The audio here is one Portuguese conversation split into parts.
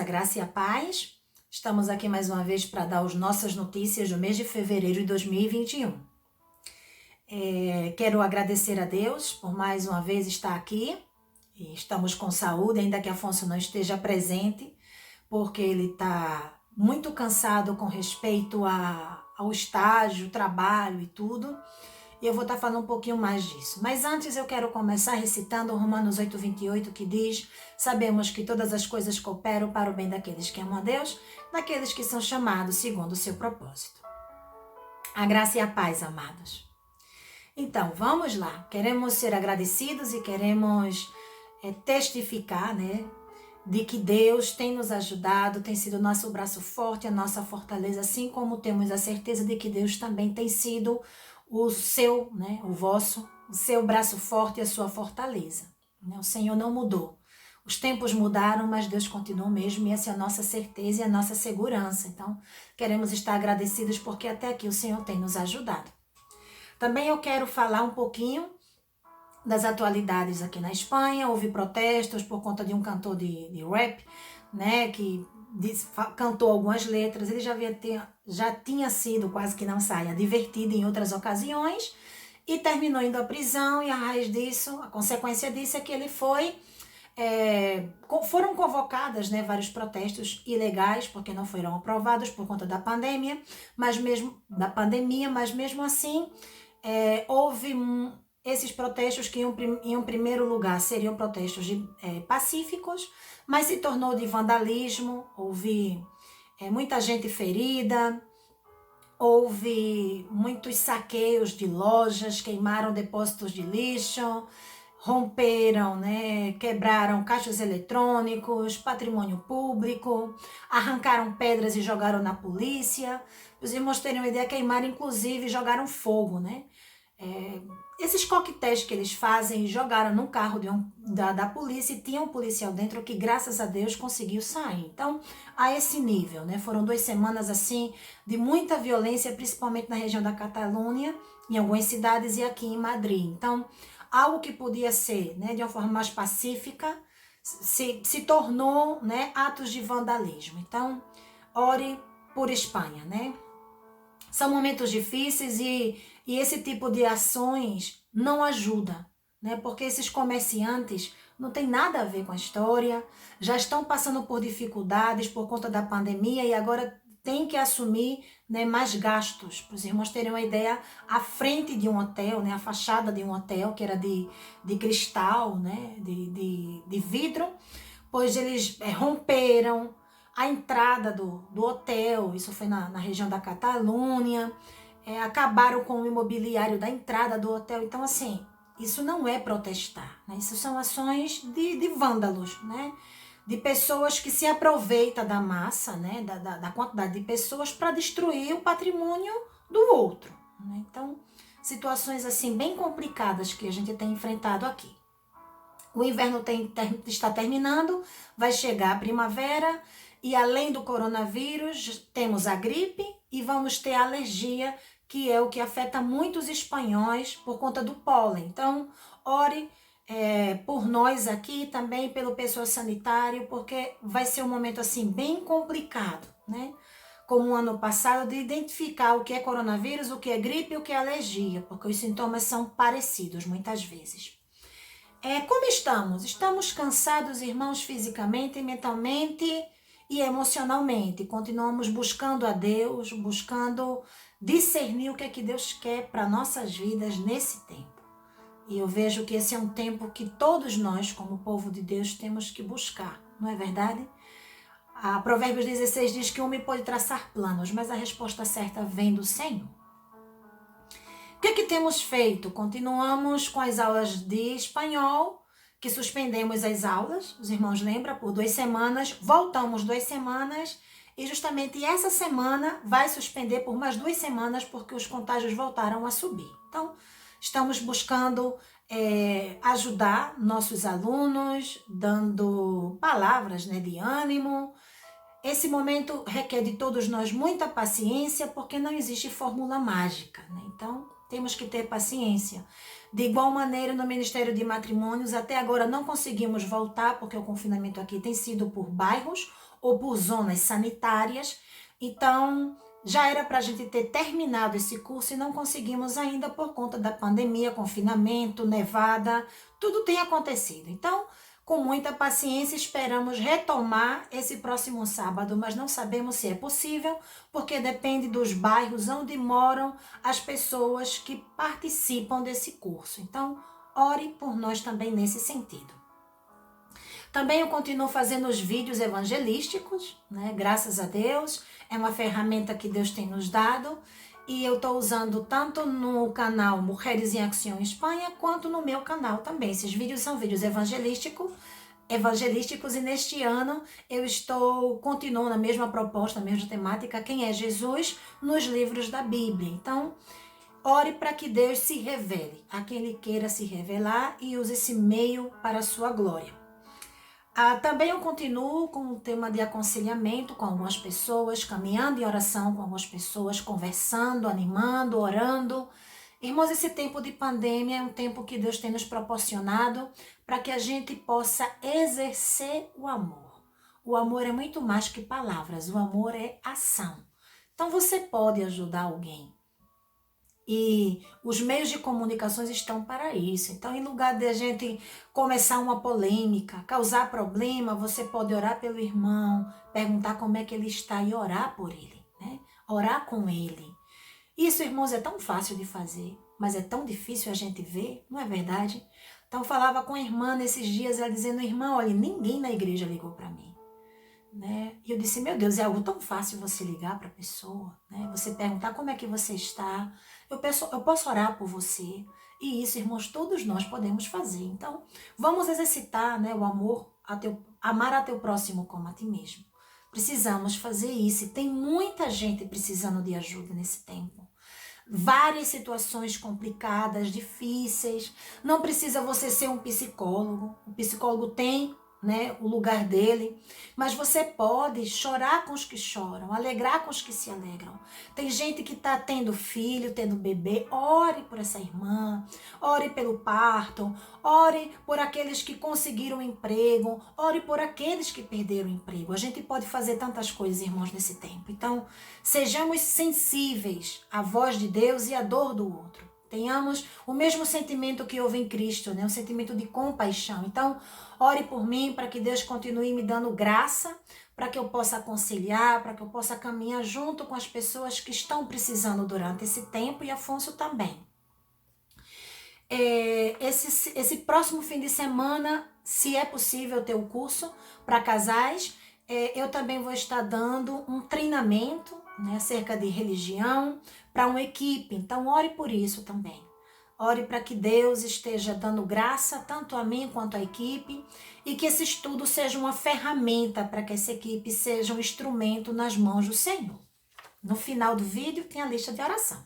a graça e a paz. Estamos aqui mais uma vez para dar as nossas notícias do mês de fevereiro de 2021. Quero agradecer a Deus por mais uma vez estar aqui. E estamos com saúde, ainda que Afonso não esteja presente, porque ele está muito cansado com respeito ao estágio, trabalho e tudo. E eu vou estar falando um pouquinho mais disso. Mas antes eu quero começar recitando Romanos 8:28, que diz: sabemos que todas as coisas cooperam para o bem daqueles que amam a Deus, daqueles que são chamados segundo o seu propósito. A graça e a paz, amados. Então, vamos lá. Queremos ser agradecidos e queremos testificar, de que Deus tem nos ajudado, tem sido o nosso braço forte, a nossa fortaleza, assim como temos a certeza de que Deus também tem sido o seu, o seu braço forte e a sua fortaleza. O Senhor não mudou. Os tempos mudaram, mas Deus continua o mesmo e essa é a nossa certeza e a nossa segurança. Então, queremos estar agradecidos porque até aqui o Senhor tem nos ajudado. Também eu quero falar um pouquinho das atualidades aqui na Espanha. Houve protestos por conta de um cantor de rap, que cantou algumas letras. Ele já tinha sido, quase que não sai, advertido em outras ocasiões e terminou indo à prisão, e a raiz disso, a consequência disso é que ele foram convocadas vários protestos ilegais, porque não foram aprovados por conta da pandemia, mas mesmo assim houve esses protestos que em primeiro lugar seriam protestos pacíficos, mas se tornou de vandalismo. Houve muita gente ferida, houve muitos saqueios de lojas, queimaram depósitos de lixo, romperam, quebraram caixas eletrônicos, patrimônio público, arrancaram pedras e jogaram na polícia. Os irmãos terem uma ideia, queimaram inclusive e jogaram fogo, esses coquetéis que eles fazem, jogaram num carro da polícia e tinha um policial dentro que, graças a Deus, conseguiu sair. Então, a esse nível, foram 2 semanas assim de muita violência, principalmente na região da Catalunha, em algumas cidades e aqui em Madrid. Então, algo que podia ser de uma forma mais pacífica se tornou atos de vandalismo. Então, ore por Espanha, São momentos difíceis e esse tipo de ações não ajuda, porque esses comerciantes não tem nada a ver com a história, já estão passando por dificuldades por conta da pandemia e agora tem que assumir mais gastos. Para os irmãos terem uma ideia, a frente de um hotel, a fachada de um hotel que era de cristal, de vidro, pois eles romperam a entrada do hotel. Isso foi na região da Catalunha. Acabaram com o imobiliário da entrada do hotel. Então, assim, isso não é protestar, isso são ações de vândalos, de pessoas que se aproveitam da massa, da quantidade de pessoas para destruir o patrimônio do outro. Então, situações assim bem complicadas que a gente tem enfrentado aqui. O inverno está terminando, vai chegar a primavera e, além do coronavírus, temos a gripe e vamos ter a alergia, que é o que afeta muitos espanhóis por conta do pólen. Então, ore por nós aqui, também pelo pessoal sanitário, porque vai ser um momento assim bem complicado, como o ano passado, de identificar o que é coronavírus, o que é gripe e o que é alergia, porque os sintomas são parecidos muitas vezes. Como estamos? Estamos cansados, irmãos, fisicamente, mentalmente e emocionalmente. Continuamos buscando a Deus, buscando discernir o que é que Deus quer para nossas vidas nesse tempo. E eu vejo que esse é um tempo que todos nós, como povo de Deus, temos que buscar, não é verdade? A Provérbios 16 diz que o homem pode traçar planos, mas a resposta certa vem do Senhor. O que é que temos feito? Continuamos com as aulas de espanhol, que suspendemos as aulas, os irmãos lembram, por 2 semanas, voltamos 2 semanas e justamente essa semana vai suspender por mais 2 semanas porque os contágios voltaram a subir. Então, estamos buscando ajudar nossos alunos, dando palavras de ânimo. Esse momento requer de todos nós muita paciência, porque não existe fórmula mágica, Então, temos que ter paciência. De igual maneira, no Ministério de Matrimônios, até agora não conseguimos voltar, porque o confinamento aqui tem sido por bairros ou por zonas sanitárias. Então, já era para a gente ter terminado esse curso e não conseguimos ainda por conta da pandemia, confinamento, nevada, tudo tem acontecido. Então, com muita paciência, esperamos retomar esse próximo sábado, mas não sabemos se é possível, porque depende dos bairros onde moram as pessoas que participam desse curso. Então, ore por nós também nesse sentido. Também eu continuo fazendo os vídeos evangelísticos, né? Graças a Deus, é uma ferramenta que Deus tem nos dado e eu estou usando tanto no canal Mulheres em Ação Espanha, quanto no meu canal também. Esses vídeos são vídeos evangelísticos e neste ano eu continuo na mesma proposta, na mesma temática, quem é Jesus nos livros da Bíblia. Então, ore para que Deus se revele a quem Ele queira se revelar e use esse meio para a sua glória. Também eu continuo com o tema de aconselhamento com algumas pessoas, caminhando em oração com algumas pessoas, conversando, animando, orando. Irmãos, esse tempo de pandemia é um tempo que Deus tem nos proporcionado para que a gente possa exercer o amor. O amor é muito mais que palavras, o amor é ação. Então você pode ajudar alguém. E os meios de comunicações estão para isso. Então, em lugar de a gente começar uma polêmica, causar problema, você pode orar pelo irmão, perguntar como é que ele está e orar por ele, né? Orar com ele. Isso, irmãos, é tão fácil de fazer, mas é tão difícil a gente ver, não é verdade? Então, eu falava com a irmã nesses dias, ela dizendo, irmã, olha, ninguém na igreja ligou para mim. Né? E eu disse, meu Deus, é algo tão fácil você ligar para a pessoa, né? Você perguntar como é que você está, eu posso orar por você. E isso, irmãos, todos nós podemos fazer. Então, vamos exercitar, né, o amor, amar a teu próximo como a ti mesmo. Precisamos fazer isso. E tem muita gente precisando de ajuda nesse tempo. Várias situações complicadas, difíceis. Não precisa você ser um psicólogo. O psicólogo tem, né, o lugar dele, mas você pode chorar com os que choram, alegrar com os que se alegram. Tem gente que está tendo filho, tendo bebê, ore por essa irmã, ore pelo parto, ore por aqueles que conseguiram emprego, ore por aqueles que perderam o emprego. A gente pode fazer tantas coisas, irmãos, nesse tempo. Então, sejamos sensíveis à voz de Deus e à dor do outro. Tenhamos o mesmo sentimento que houve em Cristo, né? Um sentimento de compaixão. Então, ore por mim para que Deus continue me dando graça, para que eu possa aconselhar, para que eu possa caminhar junto com as pessoas que estão precisando durante esse tempo e Afonso também. Esse próximo fim de semana, se é possível ter o curso para casais, eu também vou estar dando um treinamento, né, acerca de religião para uma equipe. Então, ore por isso também. Ore para que Deus esteja dando graça tanto a mim quanto à equipe e que esse estudo seja uma ferramenta para que essa equipe seja um instrumento nas mãos do Senhor. No final do vídeo tem a lista de oração.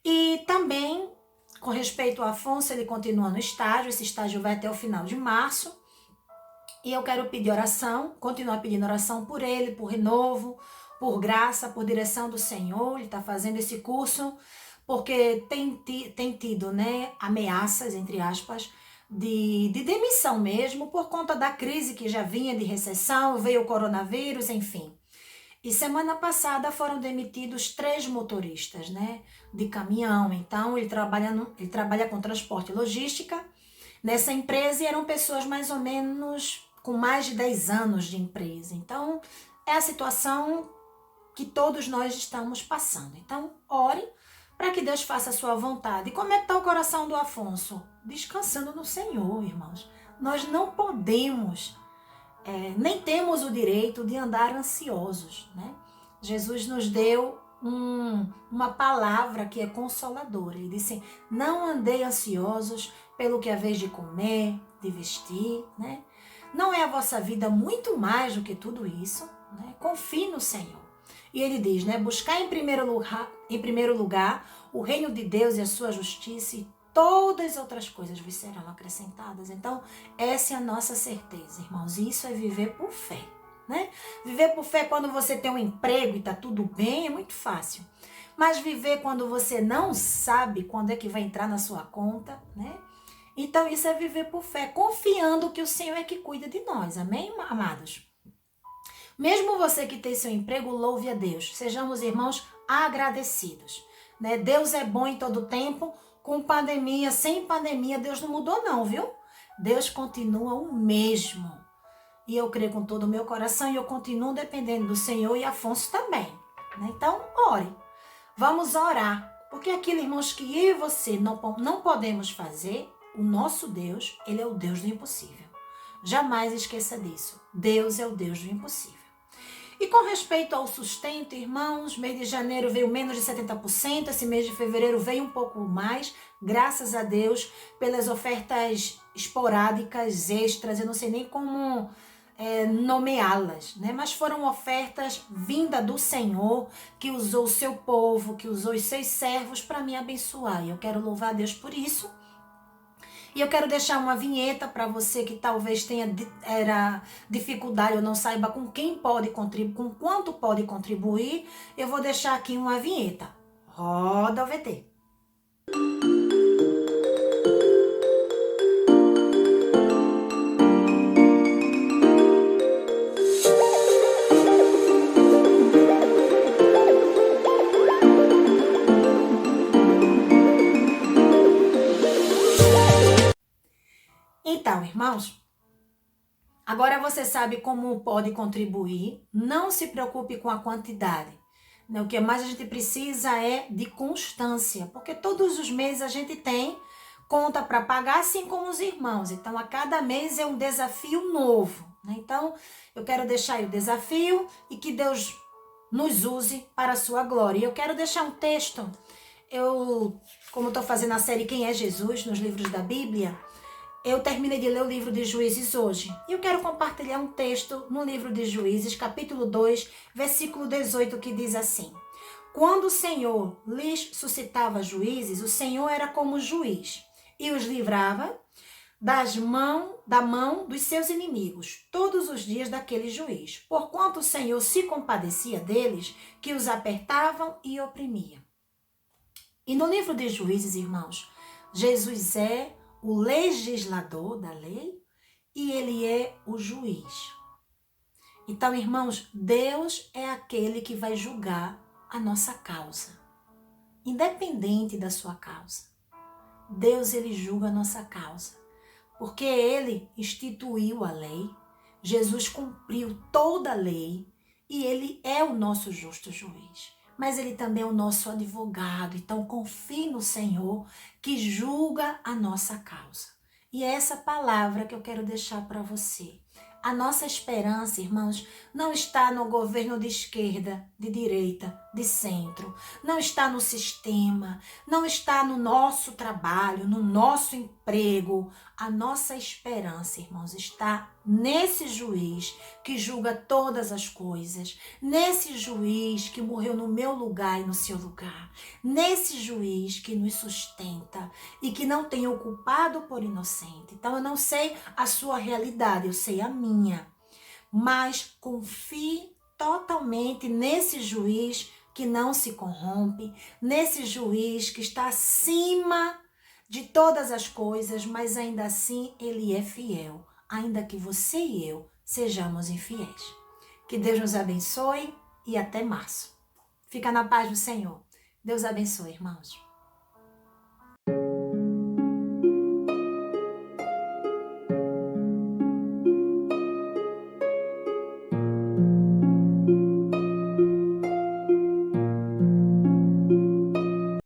E também, com respeito ao Afonso, ele continua no estágio. Esse estágio vai até o final de março. E eu quero pedir oração, continuar pedindo oração por ele, por renovo, por graça, por direção do Senhor. Ele está fazendo esse curso porque tem tido, né, ameaças, entre aspas, de demissão mesmo, por conta da crise que já vinha de recessão, veio o coronavírus, enfim. E semana passada foram demitidos 3 motoristas, né, de caminhão. Então, ele trabalha com transporte e logística nessa empresa e eram pessoas mais ou menos com mais de 10 anos de empresa. Então, é a situação que todos nós estamos passando. Então, ore para que Deus faça a sua vontade. E como é que está o coração do Afonso? Descansando no Senhor, irmãos. Nós não podemos, nem temos o direito de andar ansiosos, né? Jesus nos deu uma palavra que é consoladora. Ele disse, não andei ansiosos pelo que é vez de comer, de vestir, né? Não é a vossa vida muito mais do que tudo isso, né? Confie no Senhor. E ele diz, né? Buscar em primeiro lugar o reino de Deus e a sua justiça e todas as outras coisas vos serão acrescentadas. Então, essa é a nossa certeza, irmãos. E isso é viver por fé, né? Viver por fé quando você tem um emprego e tá tudo bem é muito fácil. Mas viver quando você não sabe quando é que vai entrar na sua conta, né? Então, isso é viver por fé, confiando que o Senhor é que cuida de nós. Amém, amados? Mesmo você que tem seu emprego, louve a Deus. Sejamos, irmãos, agradecidos. Né? Deus é bom em todo tempo, com pandemia, sem pandemia, Deus não mudou não, viu? Deus continua o mesmo. E eu creio com todo o meu coração e eu continuo dependendo do Senhor e Afonso também. Né? Então, ore. Vamos orar. Porque aquilo, irmãos, que eu e você não podemos fazer, o nosso Deus, ele é o Deus do impossível. Jamais esqueça disso. Deus é o Deus do impossível. E com respeito ao sustento, irmãos, mês de janeiro veio menos de 70%, esse mês de fevereiro veio um pouco mais, graças a Deus, pelas ofertas esporádicas, extras, eu não sei nem como nomeá-las, né? Mas foram ofertas vindas do Senhor, que usou o seu povo, que usou os seus servos para me abençoar. E eu quero louvar a Deus por isso. E eu quero deixar uma vinheta para você que talvez tenha dificuldade ou não saiba com quem pode contribuir, com quanto pode contribuir. Eu vou deixar aqui uma vinheta. Roda o VT. Então, irmãos, agora você sabe como pode contribuir. Não se preocupe com a quantidade. O que mais a gente precisa é de constância, porque todos os meses a gente tem conta para pagar, assim como os irmãos. Então, a cada mês é um desafio novo. Né? Então, eu quero deixar aí o desafio e que Deus nos use para a sua glória. E eu quero deixar um texto. Como estou fazendo a série Quem é Jesus, nos livros da Bíblia, eu terminei de ler o livro de Juízes hoje. E eu quero compartilhar um texto no livro de Juízes, capítulo 2, versículo 18, que diz assim: Quando o Senhor lhes suscitava juízes, o Senhor era como juiz e os livrava da mão dos seus inimigos, todos os dias daquele juiz, porquanto o Senhor se compadecia deles, que os apertavam e oprimia. E no livro de Juízes, irmãos, Jesus é o legislador da lei e ele é o juiz. Então, irmãos, Deus é aquele que vai julgar a nossa causa, independente da sua causa. Deus, ele julga a nossa causa, porque ele instituiu a lei, Jesus cumpriu toda a lei e ele é o nosso justo juiz. Mas ele também é o nosso advogado. Então, confie no Senhor que julga a nossa causa. E é essa palavra que eu quero deixar para você. A nossa esperança, irmãos, não está no governo de esquerda, de direita, de centro. Não está no sistema, não está no nosso trabalho, no nosso emprego. A nossa esperança, irmãos, está nesse juiz que julga todas as coisas. Nesse juiz que morreu no meu lugar e no seu lugar. Nesse juiz que nos sustenta e que não tem o culpado por inocente. Então, eu não sei a sua realidade, eu sei a minha. Mas confie totalmente nesse juiz que não se corrompe, nesse juiz que está acima de todas as coisas, mas ainda assim ele é fiel, ainda que você e eu sejamos infiéis. Que Deus nos abençoe e até março. Fica na paz do Senhor. Deus abençoe, irmãos.